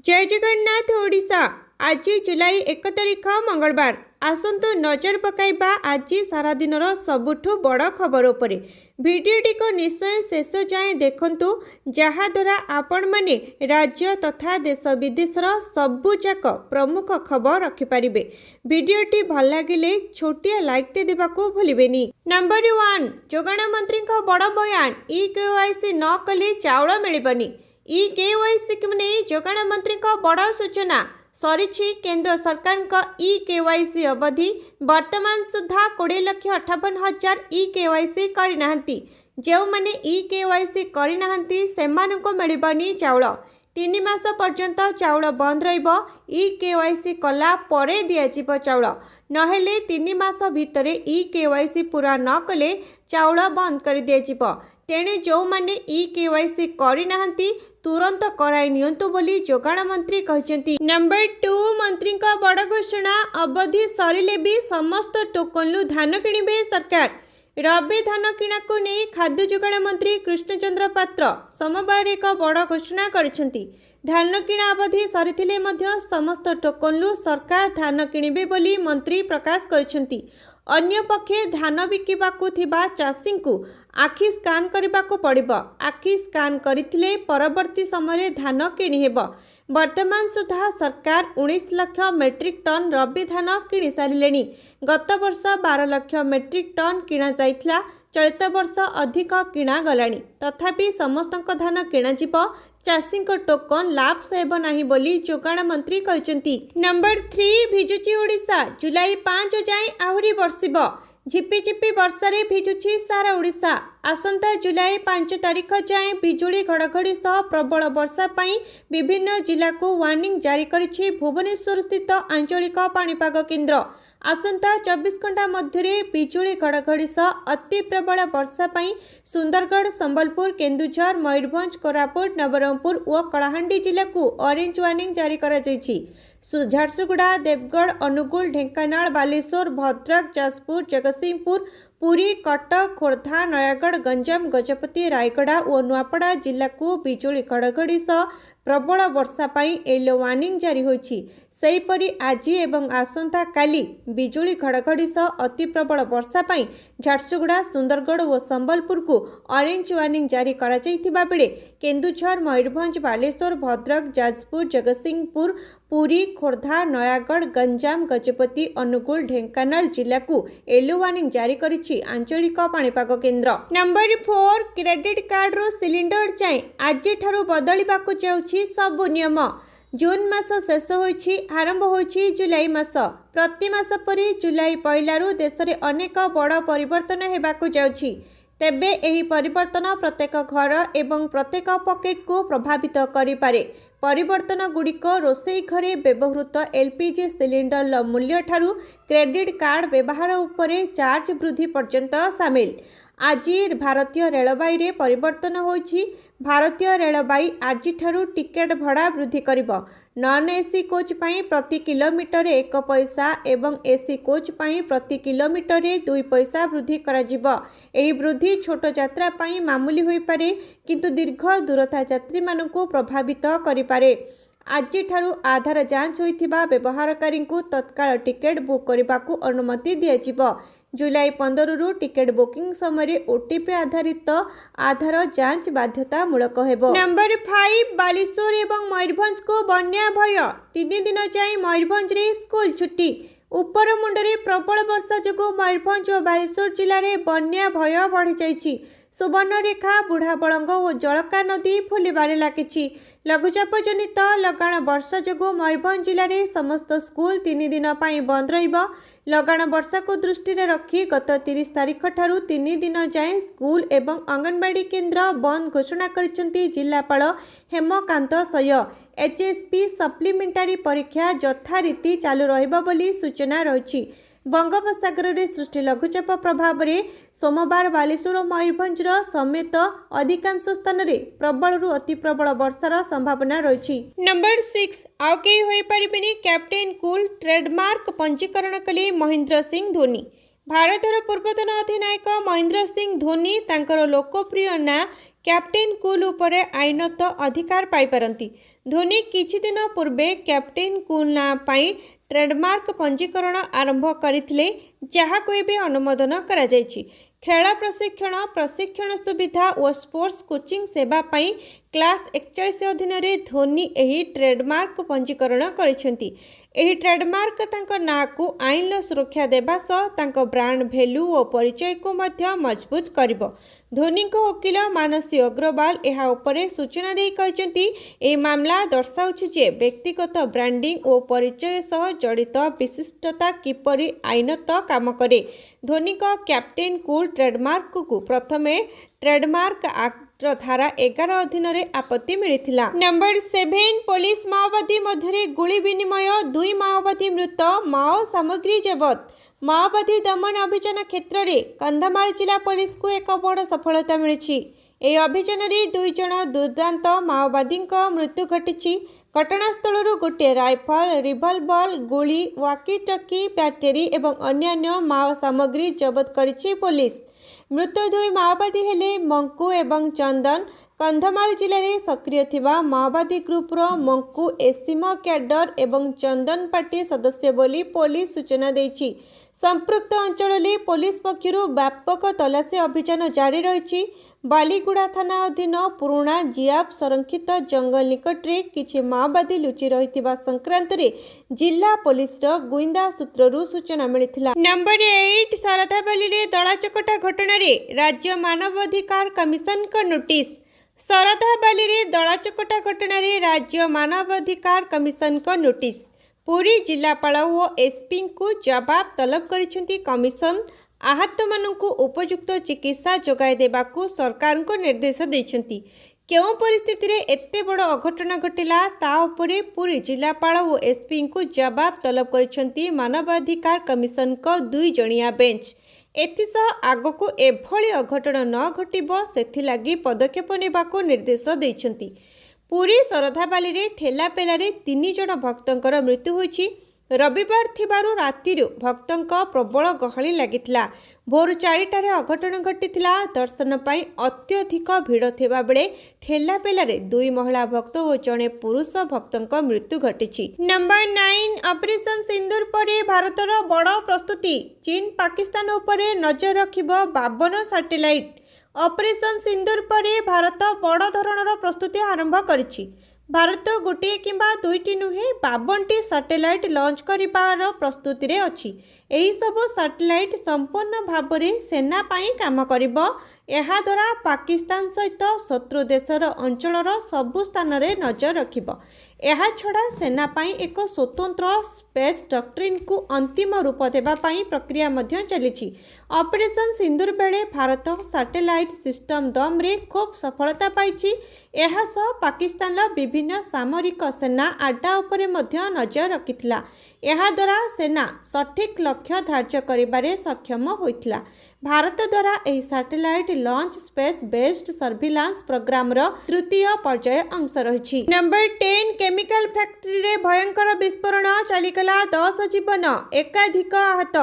जय जगन्नाथ ओडिशा। आज जुलाई 1 तारिख मंगलवार। आसंतु नजर पकाइबा आज सारा दिन सबुठु बड़ खबर उपरे। भिडियोटी को निश्चय शेष जाए देखंतु, जहाद्वारा आपण माने राज्य तथा देश विदेशर सबुजाक प्रमुख खबर रखिपारिबे। भिडियोटी भल लागिले छोटिया लाइकटे देबाको भूलिबेनी। नंबर 1, जोगाण मंत्री बड़ बयान, ई-केवाईसी न कले चाउल मिलिबनी। ई-केवाईसी को नहीं जोगाण मंत्री बड़ सूचना। सरीछि केंद्र सरकार ई-केवाईसी अवधि। वर्तमान सुधा 20,58,000 ई-केवाईसी करनाहांती। जो माने ई-केवाईसी करनाहांती सेमानंको मिलिबनी चाउल। 3 मास पर्यंत चाउल बंद रहिबो। ई-केवाईसी कला परे दियाजिबो चाउल। नहेले 3 मास भितरे ई-केवाईसी पूरा न कले चाउल बंद कर दियाजिबो। तेणे जो माने ई-केवाईसी करनाहांती तुरंत कराई नियंतु बोली जोगाण मंत्री कहचंती। नंबर 2, मंत्री का बड़ घोषणा, अवधि सरिले भी समस्त टोकनलु धान किणिबे सरकार। रबी धान किणा को नहीं खाद्य जोगाण मंत्री कृष्णचंद्र पात्र सोमवार एक बड़ घोषणा करिसेंती। धान किणा अवधि सरिथिले मध्य समस्त टोकनलु सरकार धान किणिबे बोली मंत्री प्रकाश करिसेंती। अन्य पक्षे धान बिकिबाकु थिबा चाषी को आखि स्कान करबाकू पड़िबो। आखि स्कान करिथिले परवर्ती समय धान किणी हेबो। वर्तमान सुधा सरकार 19 लाख मेट्रिक टन रबी धान किणी सारिलेनी। गत वर्ष 12 लाख मेट्रिक टन किणा जाइथिला। चलित वर्ष अधिक किणा गलानी। तथापि समस्त धान किणा जिवो। चाषी टोकन लाभ सेब नहीं बोली जोगाण मंत्री कहचंती। नंबर 3, भिजुची ओडिशा। जुलाई 5 जाए आहुरी बरसिबो। झिपिझिपि वर्षारे भिजुची सारा ओडिशा। आसंता जुलाई 5 तारिख जाए बिजुली घड़घड़ी सह प्रबल वर्षा पाई विभिन्न जिला को वार्निंग जारी करिछि भुवनेश्वर स्थित आंचलिक पाणीपाग केन्द्र। आसंता 24 घंटा मध्य बिजुली घड़घड़ी सह अति प्रबल वर्षा पाई सुंदरगढ़, संबलपुर, केन्दुझर, मयूरभंज, कोरापुट, नवरंगपुर और कलाहांडी जिला को ऑरेंज वार्निंग जारी करा जायछि। झारसुगुड़ा, देवगढ़, अनुगुल, ढेंकानाल, बालेश्वर, भद्रक, जाजपुर, जगतसिंहपुर, पुरी, कटक, खोर्धा, नयागढ़, गंजाम, गजपति, रायगढ़ और नुआपड़ा जिला को बिजुली घड़घड़ी सह प्रबल वर्षा पाई येलो वार्निंग जारी होइछि। सेहीपरि आज एवं आसंता काली बिजुली घड़घड़ी सह अति प्रबल वर्षा पाई झारसुगुड़ा, सुंदरगढ़ और संबलपुर को ऑरेंज वार्निंग जारी करा जायथिबा बेले केन्दुझर, मयूरभंज, बालेश्वर, भद्रक, जाजपुर, जगतसिंहपुर, पुरी, खोर्धा, नयागढ़, गंजाम, गजपति, अनुगुल, ढेंकानाल जिला को येलो वार्निंग जारी करिछि आंचलिक पाणीपाग केन्द्र। नंबर 4, क्रेडिट कार्ड रो सिलिंडर जाए आज ठारू बदलिबाकू जाउछि सबु नियम। जून मास शेष होइछि, आरंभ होइछि जुलाई मास। प्रति मास परि जुलाई पहिलारू देश में अनेक बड़ परिवर्तन हेबाकू जाउछि। तेबे एही परिवर्तन प्रत्येक घर एवं प्रत्येक पॉकेट को प्रभावित करिपारे। परिवर्तन गुड़िक रोषेई घरे व्यवहृत एलपीजी सिलिंडर मूल्य ठारू क्रेडिट कार्ड व्यवहार उपरे चार्ज वृद्धि पर्यंत सामिल। आज भारतीय रेलवाई रे परिवर्तन होइछि। भारतीय रेलवाई आज ठारू टिकेट भड़ा वृद्धि करिबो। नॉन एसी कोच पाई प्रति किलोमीटर 1 पैसा एवं एसी कोच पाई प्रति किलोमीटर 2 पैसा वृद्धि करा जिवो। एही वृद्धि छोट यात्रा पाई मामूली होई पारे, किंतु दीर्घ दूरता यात्री मानकू प्रभावित करि पारे। आज ठारू आधार जांच होइथिबा व्यवहारकारी को तत्काल टिकेट बुक करने अनुमति दिया। जुलाई 15 रु टिकेट बुकिंग समय ओटीपी आधारित आधार जांच बाध्यतामूलक हेबो। नंबर 5, बालेश्वर एवं मयूरभंज को बन्या भय। 3 दिन जाए मयूरभंज रे स्कूल छुट्टी। उपर मुंडरे प्रबल वर्षा जोगु मयूरभंज और बालेश्वर जिले में बन्या भय बढ़ी जाइछि। सुवर्णरेखा, बुढ़ाबलंग और जलका नदी फुलिबारे लागिछि। लघुचाप जनित लगाण वर्षा जोगु मयूरभंज जिले में समस्त स्कूल 3 दिन पाई बंद रहिबो। लगाण वर्षा को दृष्टि रखी गत 30 तारिख ठारू 3 दिन जाए स्कूल एवं अंगनवाड़ी केन्द्र बंद घोषणा करिसेंती जिलापाल हेमकांत सय। एचएसपी सप्लीमेंटारी परीक्षा यथारीति चालू रहिबो बोली सूचना रही। बंगोपसागर रे सृष्टि लघुचाप प्रभाव में सोमवार बालेश्वर और मयूरभंज समेत अधिकांश स्थान रे प्रबल रु अति प्रबल वर्षार संभावना रही। नंबर 6, आउ केही होई परिबेनी कैप्टेन कूल ट्रेडमार्क पंजीकरण कले महेंद्र सिंह धोनी। ଭାରତର ପୂର୍ବତନ ଅଧିନାୟକ ମହେନ୍ଦ୍ର ସିଂ ଧୋନି ତାଙ୍କର ଲୋକପ୍ରିୟ ନାଁ କ୍ୟାପ୍ଟେନ୍ କୁଲ୍ ଉପରେ ଆଇନତଃ ଅଧିକାର ପାଇପାରନ୍ତି। ଧୋନି କିଛି ଦିନ ପୂର୍ବେ କ୍ୟାପ୍ଟେନ୍ କୁଲ୍ ନାଁ ପାଇଁ ଟ୍ରେଡମାର୍କ ପଞ୍ଜୀକରଣ ଆରମ୍ଭ କରିଥିଲେ, ଯାହାକୁ ଏବେ ଅନୁମୋଦନ କରାଯାଇଛି। ଖେଳ ପ୍ରଶିକ୍ଷଣ, ପ୍ରଶିକ୍ଷଣ ସୁବିଧା ଓ ସ୍ପୋର୍ଟସ କୋଚିଂ ସେବା ପାଇଁ କ୍ଲାସ୍ 41 ଅଧୀନରେ ଧୋନି ଏହି ଟ୍ରେଡମାର୍କ ପଞ୍ଜୀକରଣ କରିଛନ୍ତି। ଏହି ଟ୍ରେଡମାର୍କ ତାଙ୍କ ନାଁକୁ ଆଇନର ସୁରକ୍ଷା ଦେବା ସହ ତାଙ୍କ ବ୍ରାଣ୍ଡ ଭ୍ୟାଲୁ ଓ ପରିଚୟକୁ ମଧ୍ୟ ମଜବୁତ କରିବ। ଧୋନିଙ୍କ ଓକିଲ ମାନସୀ ଅଗ୍ରୱାଲ ଏହା ଉପରେ ସୂଚନା ଦେଇ କହିଛନ୍ତି, ଏହି ମାମଲା ଦର୍ଶାଉଛି ଯେ ବ୍ୟକ୍ତିଗତ ବ୍ରାଣ୍ଡିଂ ଓ ପରିଚୟ ସହ ଜଡ଼ିତ ବିଶିଷ୍ଟତା କିପରି ଆଇନତଃ କାମ କରେ। ଧୋନିଙ୍କ କ୍ୟାପ୍ଟେନ୍ କୁଲ୍ ଟ୍ରେଡମାର୍କକୁ ପ୍ରଥମେ ଟ୍ରେଡମାର୍କ ଆକ୍ଟର ଧାରା 11 ଅଧୀନରେ ଆପତ୍ତି ମିଳିଥିଲା। ନମ୍ବର 7 ପୋଲିସ ମାଓବାଦୀ ମଧ୍ୟରେ ଗୁଳି ବିନିମୟ, 2 ମାଓବାଦୀ ମୃତ, ମାଓ ସାମଗ୍ରୀ ଜବତ। ମାଓବାଦୀ ଦମନ ଅଭିଯାନ କ୍ଷେତ୍ରରେ କନ୍ଧମାଳ ଜିଲ୍ଲା ପୋଲିସକୁ ଏକ ବଡ଼ ସଫଳତା ମିଳିଛି। ଏହି ଅଭିଯାନରେ 2 ଜଣ ଦୁର୍ଦ୍ଦାନ୍ତ ମାଓବାଦୀଙ୍କ ମୃତ୍ୟୁ ଘଟିଛି। ଘଟଣାସ୍ଥଳରୁ ଗୋଟିଏ ରାଇଫଲ, ରିଭଲଭର, ଗୁଳି, ୱାକି-ଟକି, ବ୍ୟାଟେରୀ ଏବଂ ଅନ୍ୟାନ୍ୟ ମାଓ ସାମଗ୍ରୀ ଜବତ କରିଛି ପୋଲିସ। ମୃତ 2 ମାଓବାଦୀ ହେଲେ ମଙ୍କୁ ଏବଂ ଚନ୍ଦନ। କନ୍ଧମାଳ ଜିଲ୍ଲାରେ ସକ୍ରିୟ ଥିବା ମାଓବାଦୀ ଗ୍ରୁପର ମଙ୍କୁ ଏସିମ କ୍ୟାଡର ଏବଂ ଚନ୍ଦନ ପାର୍ଟି ସଦସ୍ୟ ବୋଲି ପୋଲିସ ସୂଚନା ଦେଇଛି। ସମ୍ପୃକ୍ତ ଅଞ୍ଚଳରେ ପୋଲିସ ପକ୍ଷରୁ ବ୍ୟାପକ ତଲାସୀ ଅଭିଯାନ ଜାରି ରହିଛି। ବାଲିଗୁଡ଼ା ଥାନା ଅଧୀନ ପୁରୁଣା ଜିଆବ ସଂରକ୍ଷିତ ଜଙ୍ଗଲ ନିକଟରେ କିଛି ମାଓବାଦୀ ଲୁଚି ରହିଥିବା ସଂକ୍ରାନ୍ତରେ ଜିଲ୍ଲା ପୋଲିସର ଗୁଇନ୍ଦା ସୂତ୍ରରୁ ସୂଚନା ମିଳିଥିଲା। ନମ୍ବର 8 ଶରଧାବାଲିରେ ଦଳାଚକଟା ଘଟଣାରେ ରାଜ୍ୟ ମାନବାଧିକାର କମିଶନଙ୍କ ନୋଟିସ୍। ଶରଧାବାଲିରେ ଦଳାଚକଟା ଘଟଣାରେ ରାଜ୍ୟ ମାନବାଧିକାର କମିଶନଙ୍କ ନୋଟିସ୍। ପୁରୀ ଜିଲ୍ଲାପାଳ ଓ ଏସ୍ପିଙ୍କୁ ଜବାବ ତଲବ କରିଛନ୍ତି କମିଶନ। ଆହତମାନଙ୍କୁ ଉପଯୁକ୍ତ ଚିକିତ୍ସା ଯୋଗାଇ ଦେବାକୁ ସରକାରଙ୍କୁ ନିର୍ଦ୍ଦେଶ ଦେଇଛନ୍ତି। କେଉଁ ପରିସ୍ଥିତିରେ ଏତେ ବଡ଼ ଅଘଟଣ ଘଟିଲା ତା ଉପରେ ପୁରୀ ଜିଲ୍ଲାପାଳ ଓ ଏସ୍ପିଙ୍କୁ ଜବାବ ତଲବ କରିଛନ୍ତି ମାନବାଧିକାର କମିଶନଙ୍କ 2 ଜଣିଆ ବେଞ୍ଚ। ଏଥିସହ ଆଗକୁ ଏଭଳି ଅଘଟଣ ନ ଘଟିବ ସେଥିଲାଗି ପଦକ୍ଷେପ ନେବାକୁ ନିର୍ଦ୍ଦେଶ ଦେଇଛନ୍ତି। ପୁରୀ ଶରଧାବାଲିରେ ଠେଲାପେଲାରେ 3 ଜଣ ଭକ୍ତଙ୍କର ମୃତ୍ୟୁ ହୋଇଛି। ରବିବାର ଥିବାରୁ ରାତିରୁ ଭକ୍ତଙ୍କ ପ୍ରବଳ ଗହଳି ଲାଗିଥିଲା। ଭୋର 4ଟାରେ ଅଘଟଣ ଘଟିଥିଲା। ଦର୍ଶନ ପାଇଁ ଅତ୍ୟଧିକ ଭିଡ଼ ଥିବାବେଳେ ଠେଲାପେଲାରେ 2 ମହିଳା ଭକ୍ତ ଓ ଜଣେ ପୁରୁଷ ଭକ୍ତଙ୍କ ମୃତ୍ୟୁ ଘଟିଛି। ନମ୍ବର 9 ଅପରେସନ ସିନ୍ଦୁର ପରେ ଭାରତର ବଡ଼ ପ୍ରସ୍ତୁତି। ଚୀନ ପାକିସ୍ତାନ ଉପରେ ନଜର ରଖିବ 52 ସାଟେଲାଇଟ୍। ଅପରେସନ ସିନ୍ଦୁର ପରେ ଭାରତ ବଡ଼ ଧରଣର ପ୍ରସ୍ତୁତି ଆରମ୍ଭ କରିଛି। ଭାରତ ଗୋଟିଏ କିମ୍ବା 2ଟି ନୁହେଁ 52ଟି ସାଟେଲାଇଟ୍ ଲଞ୍ଚ କରିବାର ପ୍ରସ୍ତୁତିରେ ଅଛି। ଏହିସବୁ ସାଟେଲାଇଟ୍ ସମ୍ପୂର୍ଣ୍ଣ ଭାବରେ ସେନା ପାଇଁ କାମ କରିବ। ଏହାଦ୍ୱାରା ପାକିସ୍ତାନ ସହିତ ଶତ୍ରୁ ଦେଶର ଅଞ୍ଚଳର ସବୁ ସ୍ଥାନରେ ନଜର ରଖିବ। ଏହାଛଡ଼ା ସେନା ପାଇଁ ଏକ ସ୍ୱତନ୍ତ୍ର ସ୍ପେସ୍ ଡକ୍ଟ୍ରିନ୍କୁ ଅନ୍ତିମ ରୂପ ଦେବା ପାଇଁ ପ୍ରକ୍ରିୟା ମଧ୍ୟ ଚାଲିଛି। ଅପରେସନ ସିନ୍ଦୁର ବେଳେ ଭାରତ ସାଟେଲାଇଟ୍ ସିଷ୍ଟମ ଦମରେ ଖୁବ୍ ସଫଳତା ପାଇଛି। ଏହା ସହ ପାକିସ୍ତାନର ବିଭିନ୍ନ ସାମରିକ ସେନା ଆଡ୍ଡା ଉପରେ ମଧ୍ୟ ନଜର ରଖିଥିଲା। ଏହାଦ୍ୱାରା ସେନା ସଠିକ୍ ଲକ୍ଷ୍ୟ ଧାର୍ଯ୍ୟ କରିବାରେ ସକ୍ଷମ ହୋଇଥିଲା। ଭାରତ ଦ୍ୱାରା ଏହି satellite launch space based surveillance ପ୍ରୋଗ୍ରାମର 3ୟ ପର୍ଯ୍ୟାୟ ଅଂଶ ରହିଛି। ନମ୍ବର 10 କେମିକାଲ ଫ୍ୟାକ୍ଟ୍ରିରେ ଭୟଙ୍କର ବିସ୍ଫୋରଣ, ଚାଲିଗଲା 10 ଜୀବନ, ଏକାଧିକ ଆହତ।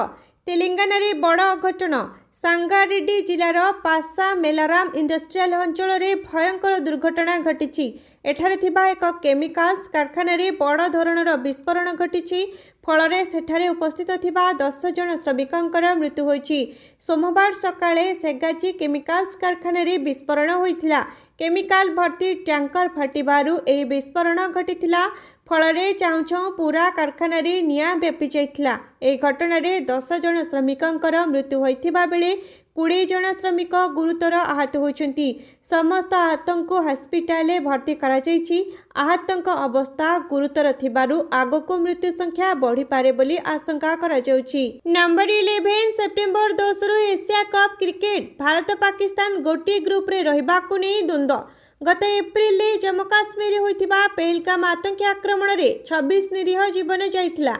ତେଲେଙ୍ଗାନାରେ ବଡ଼ ଅଘଟଣ। ସାଙ୍ଗାରେଡ୍ଡି ଜିଲ୍ଲାର ପାସା ମେଲାରାମ ଇଣ୍ଡଷ୍ଟ୍ରିଆଲ ଅଞ୍ଚଳରେ ଭୟଙ୍କର ଦୁର୍ଘଟଣା ଘଟିଛି। ଏଠାରେ ଥିବା ଏକ କେମିକାଲ୍ସ କାରଖାନାରେ ବଡ଼ ଧରଣର ବିସ୍ଫୋରଣ ଘଟିଛି। ଫଳରେ ସେଠାରେ ଉପସ୍ଥିତ ଥିବା 10 ଜଣ ଶ୍ରମିକଙ୍କର ମୃତ୍ୟୁ ହୋଇଛି। ସୋମବାର ସକାଳେ ସେଗାଜି କେମିକାଲ୍ସ କାରଖାନାରେ ବିସ୍ଫୋରଣ ହୋଇଥିଲା। କେମିକାଲ ଭର୍ତ୍ତି ଟ୍ୟାଙ୍କର ଫାଟିବାରୁ ଏହି ବିସ୍ଫୋରଣ ଘଟିଥିଲା। ଫଳରେ ଚାହୁଁ ଚାହୁଁ ପୁରା କାରଖାନାରେ ନିଆଁ ବ୍ୟାପି ଯାଇଥିଲା। ଏହି ଘଟଣାରେ 10 ଜଣ ଶ୍ରମିକଙ୍କର ମୃତ୍ୟୁ ହୋଇଥିବା ବେଳେ 20 ଜଣ ଶ୍ରମିକ ଗୁରୁତର ଆହତ ହୋଇଛନ୍ତି। ସମସ୍ତ ଆହତଙ୍କୁ ହସ୍ପିଟାଲରେ ଭର୍ତ୍ତି କରାଯାଇଛି। ଆହତଙ୍କ ଅବସ୍ଥା ଗୁରୁତର ଥିବାରୁ ଆଗକୁ ମୃତ୍ୟୁ ସଂଖ୍ୟା ବଢ଼ିପାରେ ବୋଲି ଆଶଙ୍କା କରାଯାଉଛି। ନମ୍ବର 11 ସେପ୍ଟେମ୍ବର 10ରୁ Asia cup cricket. Bharat Pakistan ଗୋଟିଏ ଗ୍ରୁପରେ ରହିବାକୁ ନେଇ ଦ୍ୱନ୍ଦ୍ୱ। ଗତ ଏପ୍ରିଲରେ ଜମ୍ମୁ କାଶ୍ମୀରରେ ହୋଇଥିବା ପେହେଲଗାମ ଆତଙ୍କୀ ଆକ୍ରମଣରେ 26 ନିରୀହ ଜୀବନ ଯାଇଥିଲା।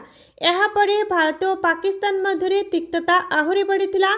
ଏହାପରେ ଭାରତ ଓ ପାକିସ୍ତାନ ମଧ୍ୟରେ ତିକ୍ତତା ଆହୁରି ବଢ଼ିଥିଲା।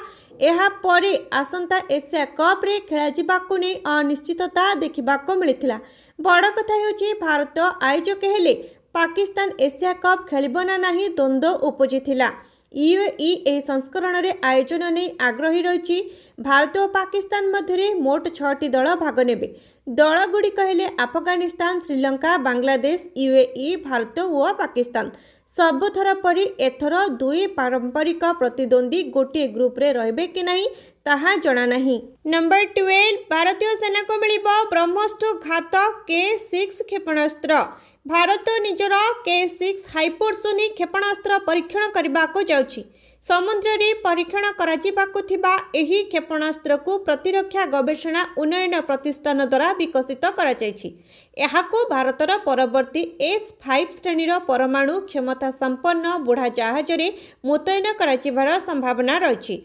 ଏହାପରେ ଆସନ୍ତା ଏସିଆ କପ୍ରେ ଖେଳାଯିବାକୁ ନେଇ ଅନିଶ୍ଚିତତା ଦେଖିବାକୁ ମିଳିଥିଲା। ବଡ଼ କଥା ହେଉଛି ଭାରତ ଆୟୋଜକ ହେଲେ ପାକିସ୍ତାନ ଏସିଆ କପ୍ ଖେଳିବ ନା ନାହିଁ ଦ୍ୱନ୍ଦ୍ୱ ଉପୁଜିଥିଲା। यूएई ए संस्करण रे आयोजन नहीं आग्रही रही। भारत और पाकिस्तान मध्य मोट 6टी दल भाग नेबे। दलगुड़िक हेले अफगानिस्तान, श्रीलंका, बांग्लादेश, यूएई, भारत और पाकिस्तान। सबुथर परी एथर 2 पारंपरिक प्रतिद्वंदी गोटे ग्रुप रे रहिबे कि नहीं ताहा जणा नहीं। नंबर 12 भारतीय सेना को मिलिबो ब्रह्मोस घात K6 क्षेपणास्त्र। भारत निजर K6 हाइपरसोनिक क्षेपणास्त्र परीक्षण करने को जाउछि। समुद्र रे परीक्षण कराजिबाकु थिबा एही क्षेपणास्त्र को प्रतिरक्षा गवेषणा उन्नयन प्रतिष्ठान द्वारा विकसित करा जायछि। एहाको भारतर परवर्ती S5 श्रेणीर परमाणु क्षमता संपन्न बुढ़ा जहाज रे मुतयन कराजिबार संभावना रही।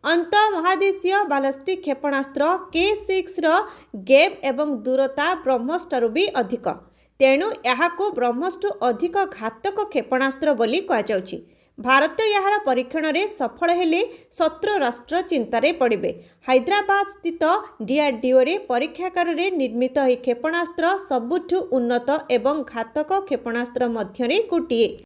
अंत महादेशीय बालास्टिक क्षेपणास्त्र K6 रो गेब एवं दूरता ब्रह्मोस ठारू भी अधिक, तेणु एहाको ब्रह्मोस अधिक घातक क्षेपणास्त्र बोली कहुछि। भारत यार परीक्षण रे सफल हेले शत्रु राष्ट्र चिंतारे पड़िबे। हैदराबाद स्थित DRDO रे परीक्षागार रे निर्मित ଏହି क्षेपणास्त्र सबुठु उन्नत एवं घातक क्षेपणास्त्र मध्यरे गोटिए।